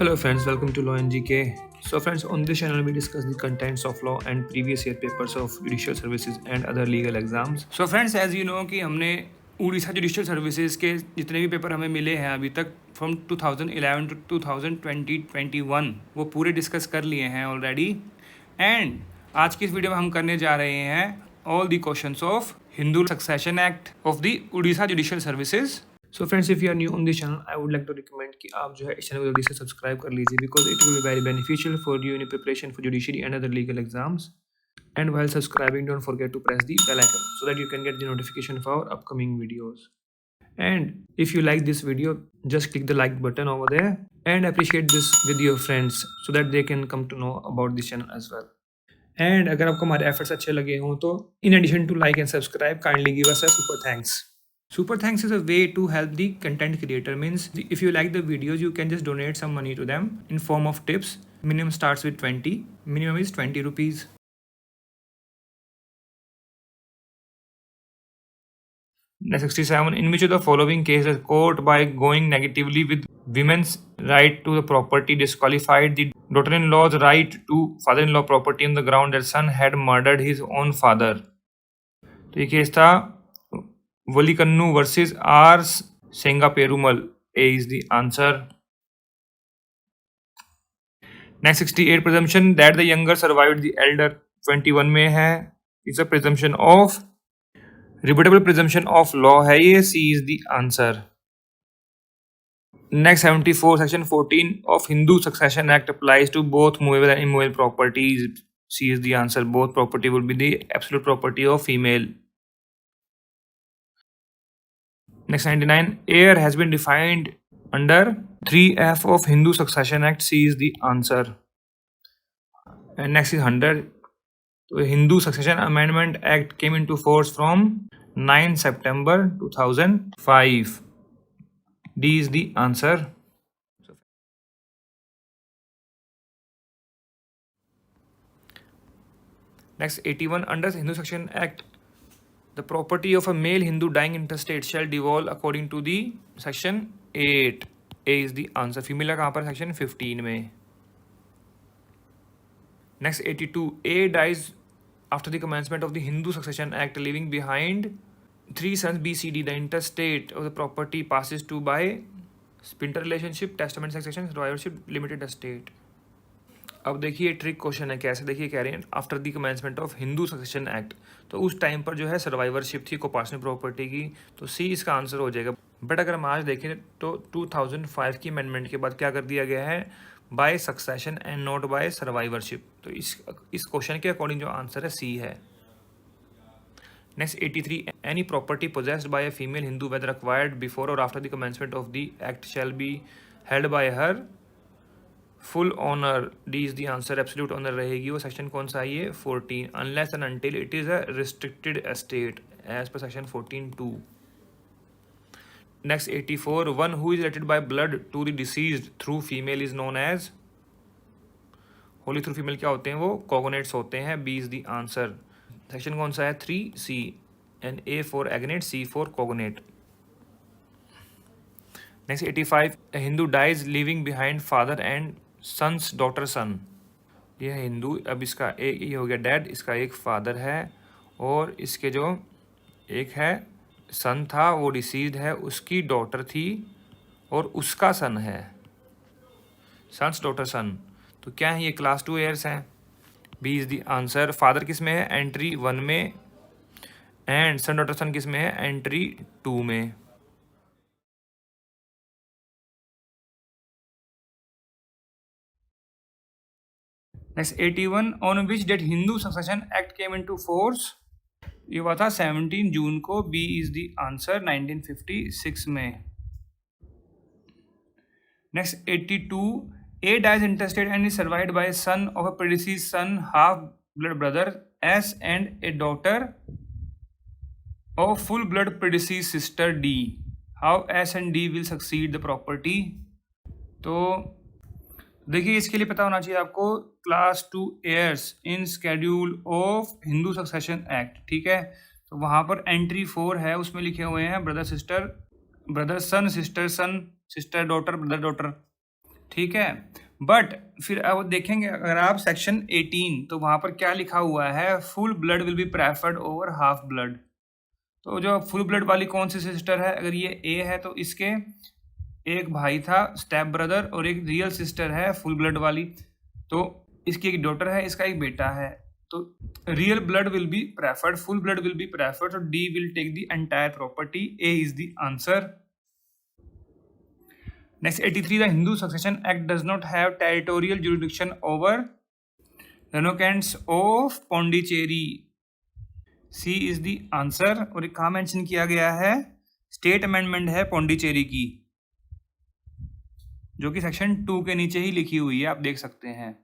Hello friends, welcome to Law and GK. So friends, on this channel we discuss the contents of law and previous year papers of judicial services and other legal exams. So friends, as you know कि हमने Orissa judicial services के जितने भी paper हमें मिले हैं अभी तक फ्रॉम 2011 टू 2020-21 वो पूरे डिस्कस कर लिए हैं ऑलरेडी। एंड आज की इस वीडियो में हम करने जा रहे हैं all the questions of Hindu succession act of the Orissa judicial services. So friends, if you are new on this channel I would like to recommend कि आप जो है इस चैनल को जल्दी से सब्सक्राइब कर लीजिए because it will be very beneficial for you in preparation for judiciary and other legal exams. And while subscribing, don't forget to press the bell icon so that you can get the notification for our upcoming videos. And if you like this video, just click the like button over there and appreciate this with your friends so that they can come to know about this channel as well. And अगर आपको हमारे efforts अच्छे लगे हों तो in addition to like and subscribe, kindly give us a super thanks. Super thanks is a way to help the content creator. Means if you like the videos, you can just donate some money to them in form of tips. Minimum starts with 20. Minimum is 20 rupees. Next 67. In which of the following cases court by going negatively with women's right to the property disqualified the daughter-in-law's right to father-in-law property on the ground that son had murdered his own father? तो ये case था Valikannu versus R Senga Perumal. A is the answer. Next 68. Presumption that the younger survived the elder 21 में है. It's a presumption of rebuttable presumption of law है ये. C is the answer. Next 74. Section 14 of Hindu succession Act applies to both movable and immovable properties. C is the answer. Both property would be the absolute property of female. Next 99. Heir has been defined under 3F of Hindu succession Act. C is the answer. And next is 100. तो Hindu Succession Amendment Act came into force from 9 September 2005. D is the answer. Next 81. Under Hindu Succession Act, the property of a male Hindu dying intestate shall devolve according to the section 8. A is the answer. Female का कहाँ पर section 15 में. Next 82. A dies after the commencement of the Hindu Succession Act, leaving behind 3 sons. B, C, D. The intestate of the property passes to by splinter relationship, testament, succession, survivorship, limited estate. अब देखिए trick question है. कैसे? देखिए कह रहे हैं after the commencement of Hindu succession act, तो उस टाइम पर जो है सर्वाइवरशिप थी कोपार्शनल प्रॉपर्टी की, तो सी इसका आंसर हो जाएगा. बट अगर हम आज देखें तो 2005 की अमेंडमेंट के बाद क्या कर दिया गया है, by succession and not by survivorship. तो इस क्वेश्चन के अकॉर्डिंग जो आंसर है सी है. Next 83. Any property possessed by a female Hindu whether acquired before और after the commencement of the act shall be held by her full owner. D is the answer. Absolute owner रहेगी वो. Section कौन सा है ये? 14. Unless and until it is a restricted estate as per section 14(2). Next 84. One who is related by blood to the deceased through female is known as. Wholly through female क्या होते हैं? वो कॉगोनेट्स होते हैं. B is the answer. Section कौन सा है? 3C. And A for agnate, C for cognate. Next 85. A Hindu dies leaving behind father and sons daughter son. ये है हिंदू. अब इसका एक ये हो गया डैड, इसका एक फादर है और इसके जो एक है सन था वो डिसीज्ड है, उसकी डॉटर थी और उसका सन है. Sons daughter son. तो क्या है ये? क्लास 2 हेयर्स हैं. B is the answer. Father किस में है? एंट्री 1 में. एंड सन डॉटर सन किस में है? एंट्री 2 में. Next 81. On which date Hindu succession act came into force. ये हुआ था 17 जून को. B is the answer. 1956 में. Next 82. A dies intestate and is survived by a son of a predeceased son, half blood brother S, and a daughter of full blood predeceased sister D. How S and D will succeed the property? तो देखिए इसके लिए पता होना चाहिए आपको class 2 heirs in schedule of Hindu succession act. ठीक है, तो वहाँ पर एंट्री 4 है, उसमें लिखे हुए हैं ब्रदर सिस्टर, ब्रदर सन, सिस्टर डॉटर, ब्रदर डॉटर. ठीक है। बट फिर अब देखेंगे अगर आप सेक्शन 18, तो वहाँ पर क्या लिखा हुआ है, full blood will be preferred over half blood. तो जो फुल ब्लड वाली कौन सी सिस्टर है, अगर ये ए है तो इसके एक भाई था स्टेप ब्रदर, और एक रियल सिस्टर है फुल ब्लड वाली, तो इसकी एक डॉटर है, इसका एक बेटा है। तो real blood will be preferred, full blood will be preferred, तो D will take the entire property, A is the answer. Next, 83, the Hindu Succession Act does not have territorial jurisdiction over Renocants of Pondicherry. C is the answer। और एक कहाँ mention किया गया है, state amendment है पौंडीचेरी की, जो कि सेक्शन 2 के नीचे ही लिखी हुई है, आप देख सकते हैं।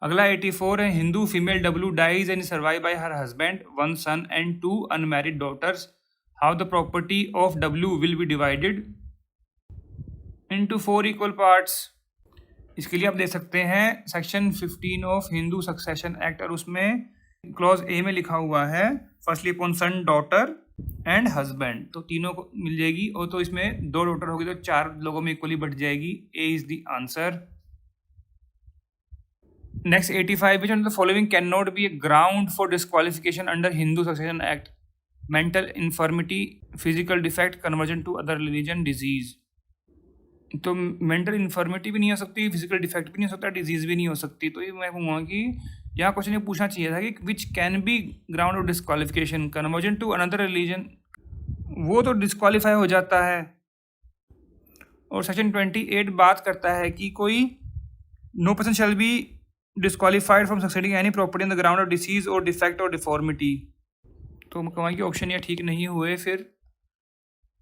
अगला 84 है, Hindu female W dies and survive by her husband, 1 son and 2 unmarried daughters, how the property of W will be divided into 4 equal parts। इसके लिए आप देख सकते हैं section 15 of Hindu succession act, और उसमें क्लॉज ए में लिखा हुआ है firstly upon son, daughter and husband, तो तीनों को मिल जाएगी, और तो इसमें 2 डॉटर होगी तो 4 लोगों में इक्वली बढ़ जाएगी, A is the answer. Next 85, which one of the following can not be a ground for disqualification under Hindu succession Act, mental infirmity, physical defect, conversion to other religion, disease. तो mental infirmity भी नहीं हो सकती, physical defect भी नहीं हो सकता, disease भी नहीं हो सकती। तो ये मैं कहूँगा कि यहाँ क्वेश्चन ये पूछना चाहिए था कि which can be ground of disqualification, conversion to another religion, वो तो डिस्क्वालीफाई हो जाता है। और सेक्शन 28 बात करता है कि कोई no person shall be disqualified from succeeding any property in the ground of disease और डिफेक्ट और डिफॉर्मिटी। तो मैं कहूँगा कि ऑप्शन ये ठीक नहीं हुए। फिर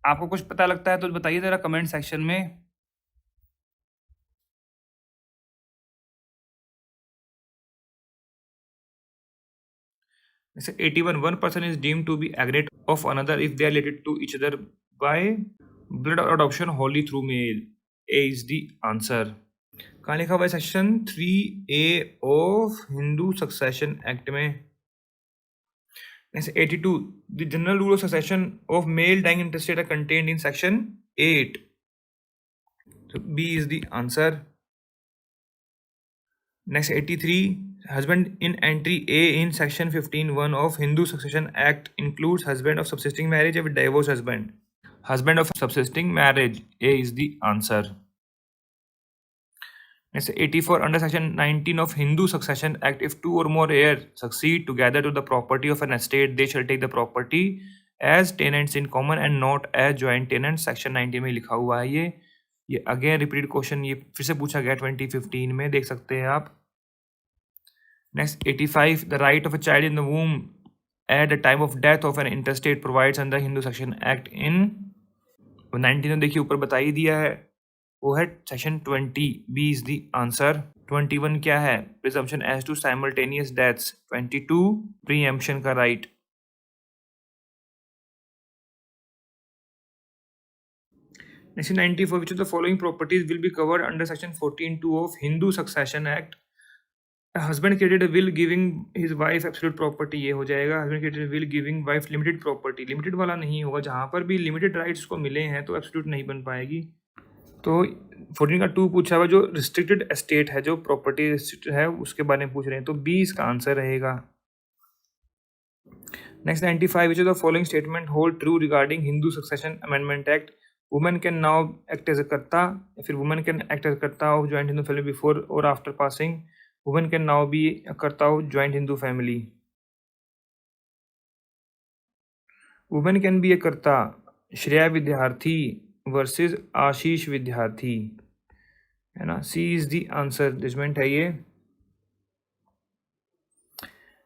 आपको कुछ पता लगता है तो बताइए ज़रा कमेंट सेक्शन में। जैसे 81, one person is deemed to be aggregate of another if they are related to each other by blood or adoption wholly through male, A is the answer। कहाँ लिखा हुआ है, section 3A of Hindu succession act में। जैसे 82, the general rule of succession of male dying intestate are contained in section 8, so B is the answer। Next 83, husband in entry A in section 15(1) of Hindu Succession Act includes husband of subsisting marriage with divorced husband, husband of subsisting marriage, A is the answer। Next 84, under section 19 of Hindu Succession Act, if 2 or more heirs succeed together to the property of an estate, they shall take the property as tenants in common and not as joint tenants। Section 19 में लिखा हुआ है ये again repeated question, ये फिर से पूछा गया 2015 में, देख सकते हैं आप। Next 85, the right of a child in the womb at the time of death of an intestate provides under Hindu section act in 19, देखिए ऊपर बता ही दिया है, वो है section 20, B is the answer. 21 क्या है, presumption as to simultaneous deaths. 22 preemption का right. Next 94, which of the following properties will be covered under section 14(2) of Hindu Succession Act? A husband created a will giving his wife absolute property, ये हो जाएगा। husband created a will giving wife limited property, limited वाला नहीं होगा, जहाँ पर भी limited rights को मिले हैं तो absolute नहीं बन पाएगी। तो 14 का 2 पूछा हुआ, जो restricted estate है, जो property restricted है, उसके बारे में पूछ रहे हैं, तो B इसका आंसर रहेगा। Next 95, which of the following statement hold true regarding Hindu Succession Amendment Act? Women can now act as a कर्ता, या फिर women can act as a कर्ता of joint Hindu family before or after passing। Women can now be a कर्ता of joint Hindu family। Women can be a कर्ता, श्रेया विद्यार्थी versus आशीष विद्यार्थी, है ना, सी इज द आंसर, जजमेंट है ये।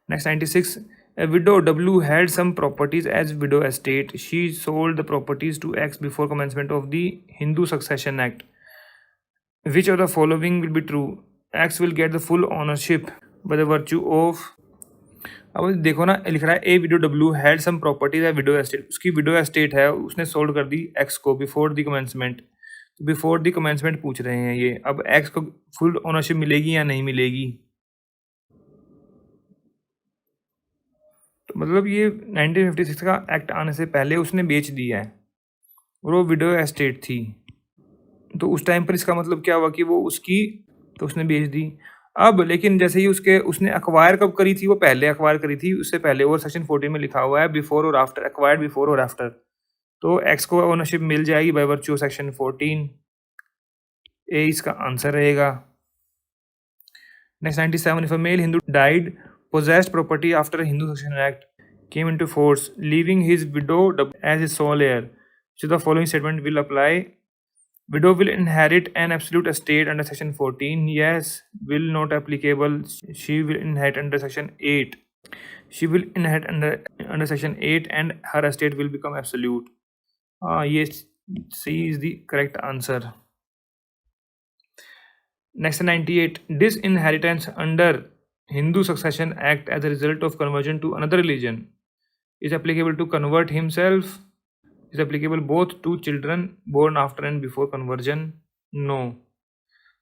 Next 96, a widow W had some properties as widow estate. She sold the properties to X before commencement of the Hindu Succession Act. Which of the following will be true? X will get the full ownership by the virtue of, अब देखो ना, लिख रहा है a widow W had some properties है widow estate, उसकी widow estate है, उसने सोल्ड कर दी एक्स को before the commencement. Before the commencement पूछ रहे हैं ये, अब एक्स को फुल ओनरशिप मिलेगी या नहीं मिलेगी? तो मतलब ये 1956 का एक्ट आने से पहले उसने बेच दिया है और वो विडो एस्टेट थी। तो उस टाइम पर इसका मतलब क्या हुआ कि वो उसकी, तो उसने बेच दी। अब लेकिन जैसे ही उसने एक्वायर कब करी थी, वो पहले एक्वायर करी थी, उससे पहले, और सेक्शन 14 में लिखा हुआ है बिफोर और आफ्टर, एक्वायर्ड बिफोर और आफ्टर। तो एक्स को ओनरशिप मिल जाएगी बाय वर्च्यू सेक्शन 14। ए इसका आंसर रहेगा। Next 97, if a male Hindu died possessed property after a Hindu Succession Act came into force, leaving his widow as his sole heir, so the following statement will apply. Widow will inherit an absolute estate under section 14. Yes. Will not applicable. She will inherit under section 8. She will inherit under section 8 and her estate will become absolute. Yes, C is the correct answer. Next 98. Disinheritance under Hindu Succession Act as a result of conversion to another religion is applicable to convert himself. Is applicable both to children born after and before conversion. No.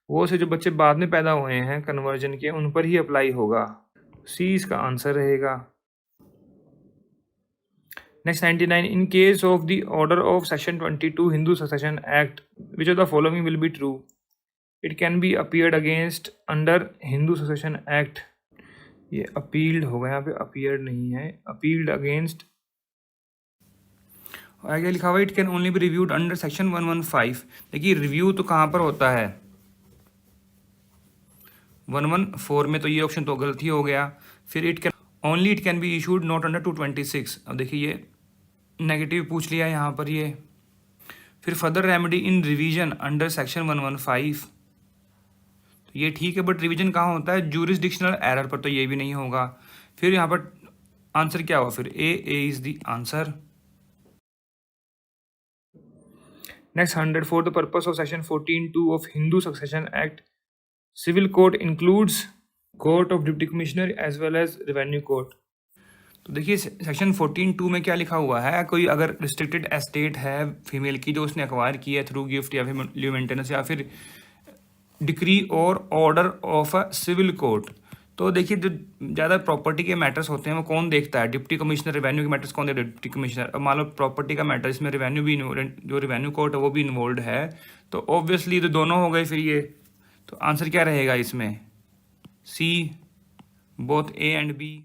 वो से जो बच्चे बाद में पैदा हुए हैं conversion के, उन पर ही अप्लाई होगा। सी इसका आंसर रहेगा। Next 99, in case of the order of section 22 Hindu succession act, which of the following will be true? It can be appeared against under Hindu succession act. ये अपील्ड होगा, यहाँ पे अपीयर्ड नहीं है, अपील्ड अगेंस्ट। आगे लिखा हुआ it can only be reviewed under section 115। देखिए रिव्यू तो कहाँ पर होता है, 114 में, तो ये ऑप्शन तो गलती हो गया। फिर it can be issued not under 226। अब देखिए ये नेगेटिव पूछ लिया यहाँ पर ये। फिर फर्दर रेमेडी इन रिवीजन अंडर सेक्शन 115, तो ये ठीक है, बट रिवीजन कहाँ होता है, जूरिसडिक्शनल एरर पर, तो ये भी नहीं होगा। फिर यहाँ पर आंसर क्या हुआ, फिर A is the answer. Next 100, for the purpose of section 14(2) of Hindu succession Act, civil court includes court of deputy commissioner as well as revenue court. तो देखिए सेक्शन 14(2) में क्या लिखा हुआ है, कोई अगर रिस्ट्रिक्टेड एस्टेट है फीमेल की जो उसने एक्वायर की है थ्रू गिफ्ट या फिर लीव मेंटेनेंस या फिर डिक्री और order of a civil court, तो देखिए जो ज़्यादा प्रॉपर्टी के मैटर्स होते हैं वो कौन देखता है, डिप्टी कमिश्नर। रेवेन्यू के मैटर्स कौन देखता है, डिप्टी कमिश्नर। अब मान लो प्रॉपर्टी का मैटर, इसमें रेवेन्यू भी जो रेवेन्यू कोर्ट है वो भी इन्वॉल्व है, तो ऑब्वियसली तो दोनों हो गए फिर ये। तो आंसर क्या रहेगा इसमें, C, both A and B.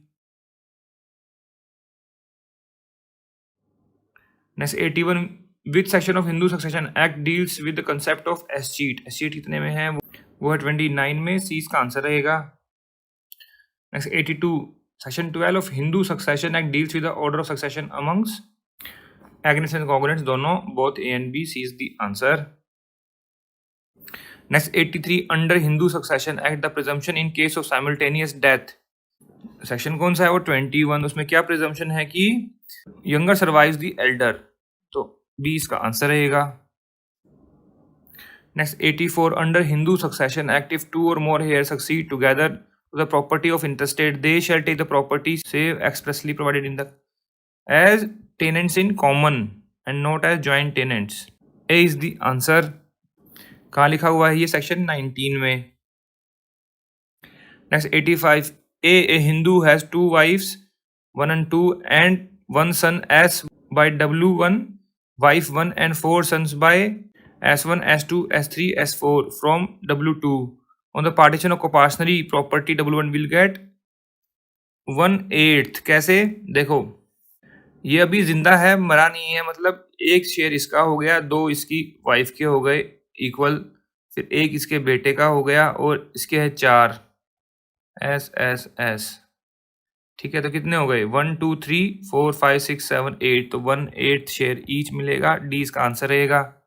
Next 81, which section of Hindu succession Act deals with the concept of escheat. Escheat कितने में है, वो है 29 में, सी इसका आंसर रहेगा। Next 82, section 12 of Hindu succession Act deals with the order of succession amongst agnates and cognates, दोनों, both A and B, C is the answer. Next 83, under Hindu succession Act the presumption in case of simultaneous death, section कौन सा है वो 21, उसमें क्या presumption है कि younger survives the Elder, तो बी इसका आंसर रहेगा। Next 84, under Hindu succession act if 2 or more heirs succeed together to the property of intestate, they shall take the property save expressly provided in the as tenants in common and not as joint tenants. A is the answer. कहाँ लिखा हुआ है ये, section 19 में। Next 85, a Hindu has 2 wives, 1 and 2, and 1 son S by W1, wife 1, and 4 sons by S1, S2, S3, S4 from W2. On the partition of compulsory property, W1 will get 1/8। कैसे, देखो ये अभी जिंदा है, मरा नहीं है, मतलब एक शेयर इसका हो गया, 2 इसकी वाइफ के हो गए इक्वल, फिर एक इसके बेटे का हो गया, और इसके है 4, एस एस एस, ठीक है। तो कितने हो गए, 1 2 3 4 5 6 7 8, तो 1/8 शेयर ईच मिलेगा, डी इसका आंसर रहेगा।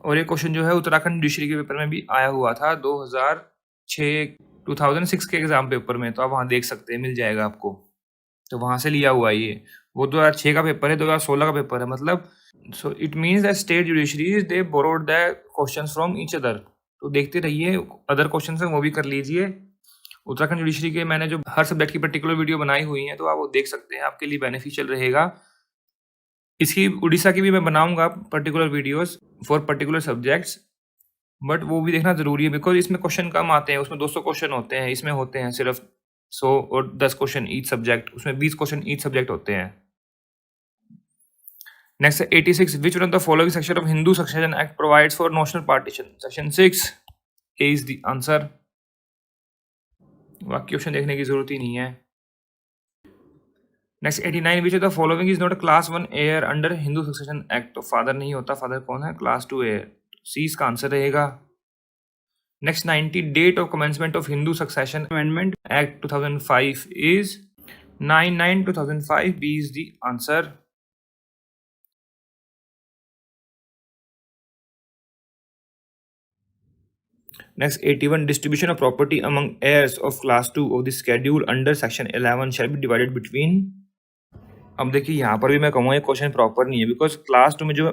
और ये क्वेश्चन जो है उत्तराखंड जुडिशरी के पेपर में भी आया हुआ था 2006 के एग्जाम पेपर में, तो आप वहाँ देख सकते हैं, मिल जाएगा आपको, तो वहाँ से लिया हुआ है ये। वो 2006 का पेपर है, 2016 का पेपर है, मतलब so it means that state judiciaries they borrowed the questions from each other. तो देखते रहिए, अदर क्वेश्चन है वो भी कर लीजिए। उत्तराखंड जुडिशरी के मैंने जो हर सब्जेक्ट की पर्टिकुलर वीडियो बनाई हुई है, तो आप वो देख सकते हैं, आपके लिए बेनिफिशियल रहेगा। इसकी उड़ीसा की भी मैं बनाऊंगा particular videos for particular subjects, but वो भी देखना जरूरी है, बिकॉज इसमें क्वेश्चन कम आते हैं, उसमें 200 क्वेश्चन होते हैं, इसमें होते हैं सिर्फ 100 और 10 क्वेश्चन ईच सब्जेक्ट, उसमें 20 क्वेश्चन ईच सब्जेक्ट होते हैं। Next, 86. Which one of the following section of Hindu Succession Act provides for notional partition? Section 6. A is the answer. बाकी ऑप्शन देखने की जरूरत ही नहीं है. Next, 89. Which of the following is not a class 1 heir under Hindu Succession Act? तो father नहीं होता. Father कौन है? Class 2 heir. सी इसका आंसर रहेगा. Next, 90. Date of commencement of Hindu Succession Amendment Act 2005 is 9/9/2005. B is the answer. Next, 81. Distribution of property among heirs of class 2 of the schedule under section 11 shall be divided between. अब देखिए यहाँ पर भी मैं कहूँगा ये question proper नहीं है, बिकॉज क्लास 2 में जो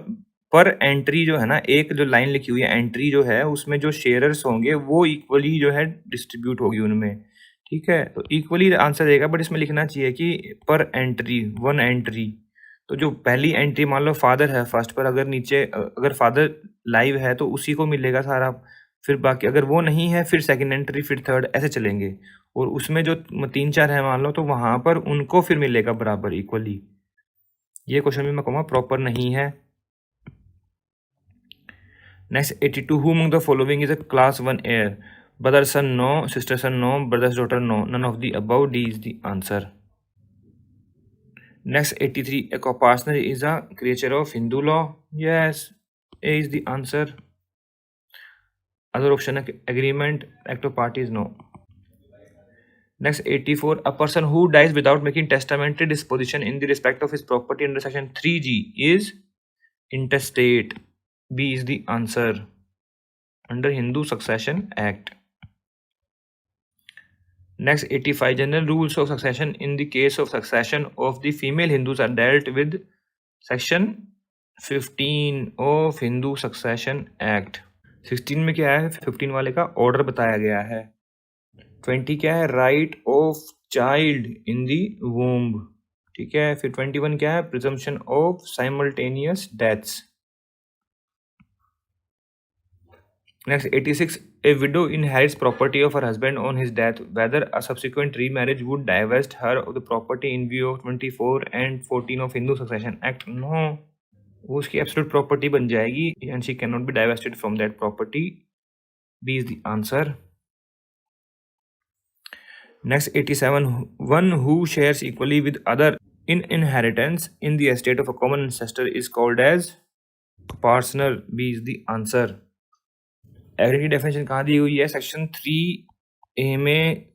पर एंट्री जो है ना, एक जो लाइन लिखी हुई है एंट्री जो है, उसमें जो शेयरर्स होंगे वो इक्वली जो है डिस्ट्रीब्यूट होगी उनमें. ठीक है, तो इक्वली आंसर रहेगा, बट इसमें लिखना चाहिए कि पर एंट्री, वन एंट्री. तो जो पहली एंट्री मान लो फादर है फर्स्ट पर, अगर नीचे अगर फादर लाइव है तो उसी को मिलेगा सारा. फिर बाकी अगर वो नहीं है फिर सेकंड एंट्री, फिर थर्ड, ऐसे चलेंगे. और उसमें जो 3-4 है मान लो, तो वहां पर उनको फिर मिलेगा बराबर इक्वली. ये क्वेश्चन भी मैं कहूँगा प्रॉपर नहीं है. Next, 82. Who among the following is a class 1 heir? Brother son no, sister son no, brother's daughter no, none of the above. D is the answer. Next, 83. A co-partner is a creature of Hindu law. Yes, A is the answer. Other option agreement, act of parties, no. Next, 84. A person who dies without making testamentary disposition in the respect of his property under section 3G is intestate. B is the answer under Hindu Succession Act. Next, 85. General rules of succession in the case of succession of the female Hindus are dealt with section 15 of Hindu Succession Act. 16 में क्या है? 15 वाले का order बताया गया है. 20 क्या है? Right of child in the womb. ठीक है, फिर 21 क्या है? Presumption of simultaneous deaths. Next, 86. A widow inherits property of her husband on his death, whether a subsequent remarriage would divest her of the property in view of 24 and 14 of Hindu Succession Act. No, वो उसकी absolute property बन जाएगी and she cannot be divested from that property. B is the answer. Next, 87. One who shares equally with other in inheritance in the estate of a common ancestor is called as partner. B is the answer. Aggregate की definition कहाँ दी हुई है? Section 3A में,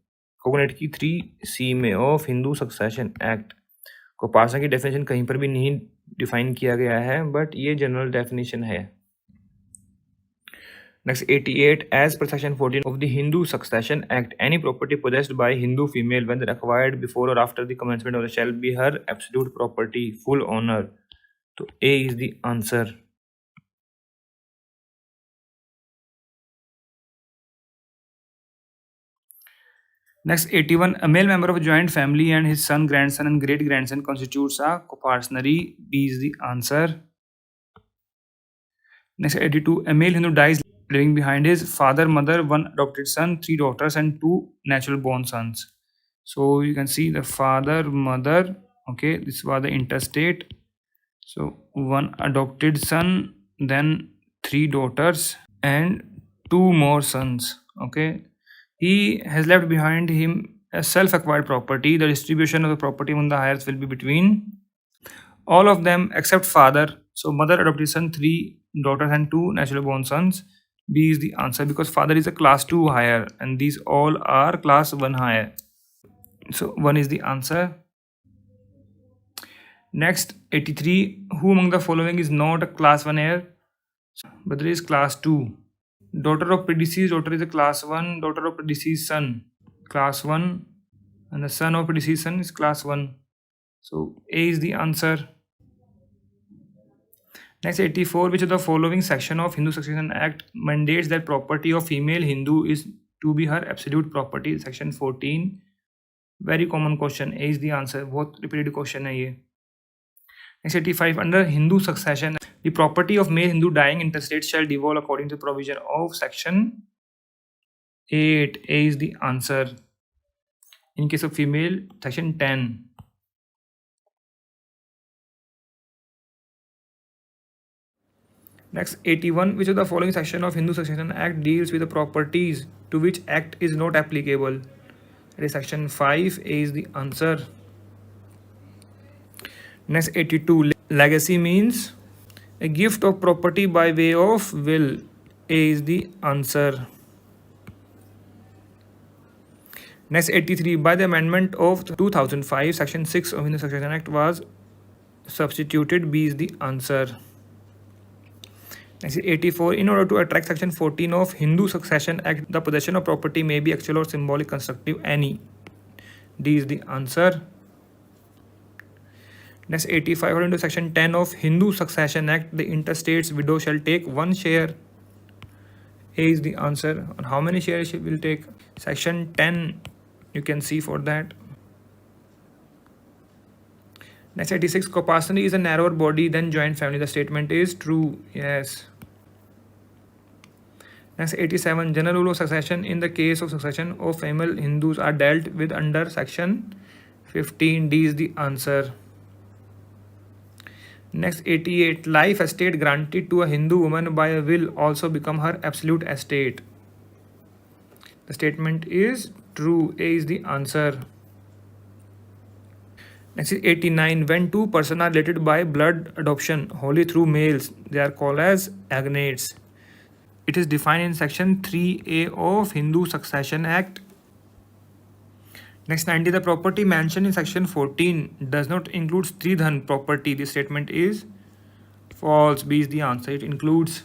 cognate की 3C में of Hindu succession act. को person की definition कहीं पर भी नहीं डिफाइन किया गया है, बट ये जनरल डेफिनेशन है. Next, 88. As per section 14 of the Hindu succession Act, any property possessed by Hindu female when acquired before और after the commencement of the shall be her absolute property, full owner. तो A is the answer. Next, 81. A male member of a joint family and his son, grandson, and great grandson constitutes a copartnery. B is the answer. Next, 82. A male Hindu dies leaving behind his father, mother, one adopted son, 3 daughters, and 2 natural born sons. So you can see the father, mother. Okay, this was the interstate. So 1 adopted son, then 3 daughters, and 2 more sons. Okay. He has left behind him a self-acquired property. The distribution of the property among the heirs will be between all of them except father. So mother adopted son, 3 daughters, and 2 natural born sons. B is the answer, because father is a class 2 higher and these all are class 1 higher. So 1 is the answer. Next, 83. Who among the following is not a class 1 heir? Brother is class 2. Daughter of predeceased daughter is a class 1. Daughter of predeceased son, class 1. And the son of predeceased son is class 1. So A is the answer. Next, 84. Which of the following section of Hindu Succession Act mandates that property of female Hindu is to be her absolute property? Section 14. Very common question. A is the answer. बहुत repeated question है ये. Next, 85. Under Hindu succession, the property of male Hindu dying intestate shall devolve according to provision of section 8. A is the answer. In case of female, section 10. Next, 81. Which of the following section of Hindu Succession Act deals with the properties to which act is not applicable? It is section 5. A is the answer. Next, 82. Legacy means a gift of property by way of will. A is the answer. Next, 83. By the amendment of 2005, section 6 of Hindu Succession Act was substituted. B is the answer. Next, 84. In order to attract section 14 of Hindu Succession Act, the possession of property may be actual or symbolic, constructive, any. D is the answer. Next, 85. According to section 10 of Hindu Succession Act, the interstate's widow shall take 1 share. A is the answer. And how many shares she will take? Section 10, you can see for that. Next, 86. Kopasani is a narrower body than joint family. The statement is true. Yes. Next, 87. General rule of succession in the case of succession of female Hindus are dealt with under section 15. D is the answer. Next, 88. Life estate granted to a Hindu woman by a will also become her absolute estate. The statement is true. A is the answer. Next is 89. When two persons are related by blood adoption wholly through males, they are called as agnates. It is defined in section 3A of Hindu Succession Act. Next, 90. The property mentioned in section 14 does not include Stridhan property. This statement is false. B is the answer. It includes.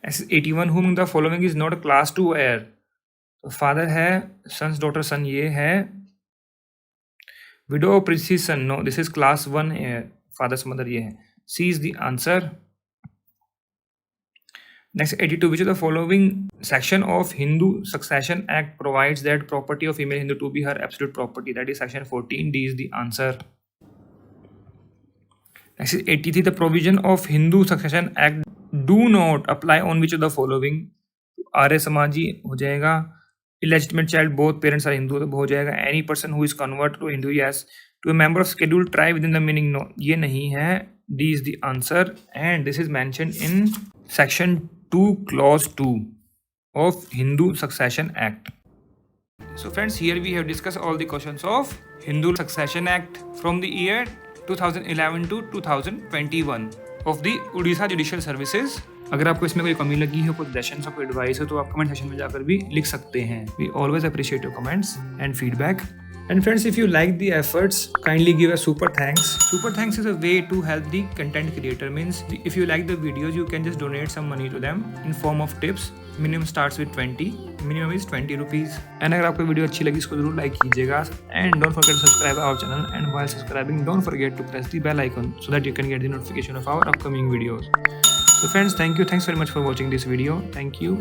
Next, 81. Whom the following is not a class 2 heir. तो father है, sons daughter son ये है, widow princes son no, this is class 1 heir, father's mother ये है. C is the answer. Next, 82. Which of the following section of Hindu Succession Act provides that property of female Hindu to be her absolute property? That is section 14. D is the answer. Next is 83. The provision of Hindu Succession Act do not apply on which of the following? आर्य समाजी हो जाएगा. Illegitimate child, both parents are Hindu, तो हो जाएगा. Any person who is converted to Hindu, yes. To a member of scheduled tribe within the meaning, no. ये नहीं है. D is the answer, and this is mentioned in section 2 clause 2 of Hindu Succession Act. So friends, here we have discussed all the questions of Hindu Succession Act from the year 2011 to 2021 of the Odisha Judicial Services. अगर आपको इसमें कोई कमी लगी हो, कोई suggestion हो, कोई एडवाइस हो, तो आप कमेंट सेक्शन में जाकर भी लिख सकते हैं. We always appreciate your comments and feedback. And friends, if you like the efforts, kindly give a super thanks. Super thanks is a way to help the content creator. Means if you like the videos, you can just donate some money to them in form of tips. Minimum starts with 20. Minimum is 20 rupees. And अगर आपको video अच्छी लगी, इसको जरूर like कीजिएगा. And don't forget to subscribe our channel. And while subscribing, don't forget to press the bell icon so that you can get the notification of our upcoming videos. So friends, thank you. Thanks very much for watching this video. Thank you.